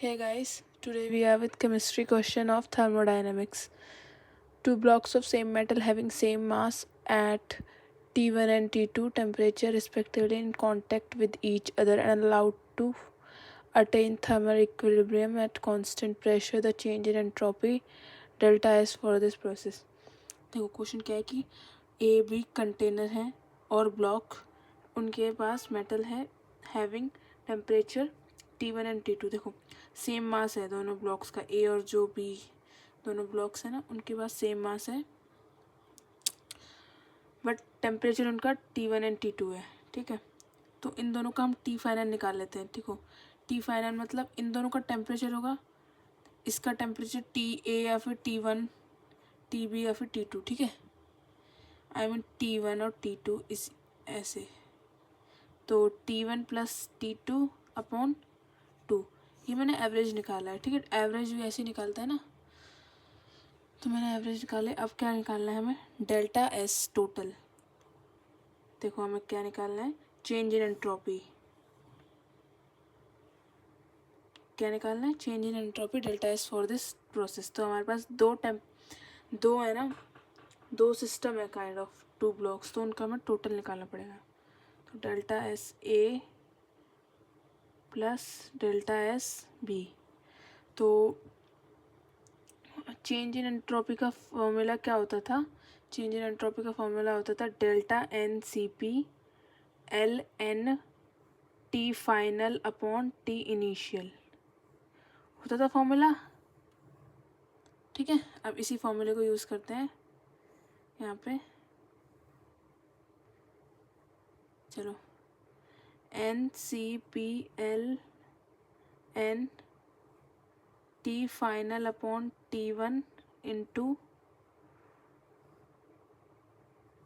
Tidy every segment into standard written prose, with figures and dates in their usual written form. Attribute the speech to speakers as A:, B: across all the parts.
A: Hey guys, today we are with chemistry question of thermodynamics. Two blocks of same metal having same mass at T1 and T2 temperature respectively in contact with each other and allowed to attain thermal equilibrium at constant pressure. The change in entropy delta S for this process. देखो question क्या है कि A B container है और block उनके पास metal है having temperature T1 and T2। देखो same mass है दोनों ब्लॉक्स का, ए और जो बी दोनों ब्लॉक्स है ना उनके पास सेम मास है, बट टेम्परेचर उनका T1 एंड T2 है। ठीक है, तो इन दोनों का हम टी फाइनल निकाल लेते हैं। ठीक हो, टी फाइनल मतलब इन दोनों का टेम्परेचर होगा, इसका टेम्परेचर TA या फिर T1, TB या फिर T2। ठीक है, आई मीन T1 और T2 इस ऐसे, तो T1 प्लस T2 अपॉन 2, ये मैंने एवरेज निकाला है। ठीक है, एवरेज भी ऐसे निकालता है ना, तो मैंने एवरेज निकाले। अब क्या निकालना है हमें? Delta S total. देखो हमें क्या निकालना है? Change in entropy. क्या निकालना है? Change in entropy delta S for this process. तो हमारे पास दो है ना, दो सिस्टम है काइंड ऑफ, टू ब्लॉक्स, तो उनका हमें टोटल निकालना पड़ेगा। तो delta S A plus delta S B. तो चेंज इन एंट्रोपी का फॉर्मूला क्या होता था? चेंज इन एंट्रोपी का फॉर्मूला होता था delta N C P L N T final upon T initial होता था फॉर्मूला। ठीक है, अब इसी फॉर्मूले को यूज़ करते हैं यहाँ पे। चलो, N C P L N T final upon T1 into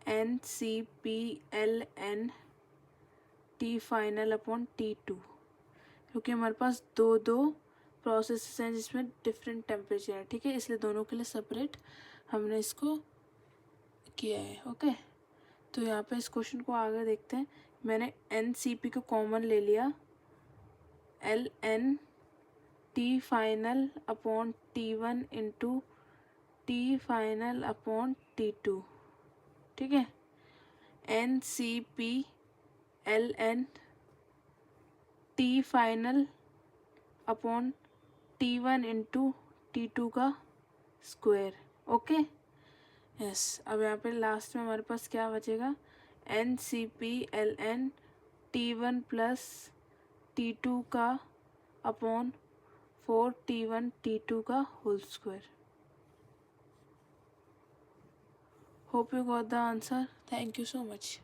A: N C P L N T final upon T2, क्योंकि हमारे पास दो प्रोसेस हैं जिसमें डिफरेंट टेम्परेचर है। ठीक है, इसलिए दोनों के लिए सेपरेट हमने इसको किया है। ओके, तो यहाँ पे इस क्वेश्चन को आगे देखते हैं। मैंने एन सी पी को कॉमन ले लिया, L N T final upon T1 into T final upon T2। ठीक है, N C P L N T final upon T1 into T2 का स्क्वायर। Okay, yes. अब यहाँ पे लास्ट में हमारे पास क्या बचेगा? N C P L N T1 plus T2 का अपॉन 4T1 T2 का whole square. Hope you got the answer. Thank you so much.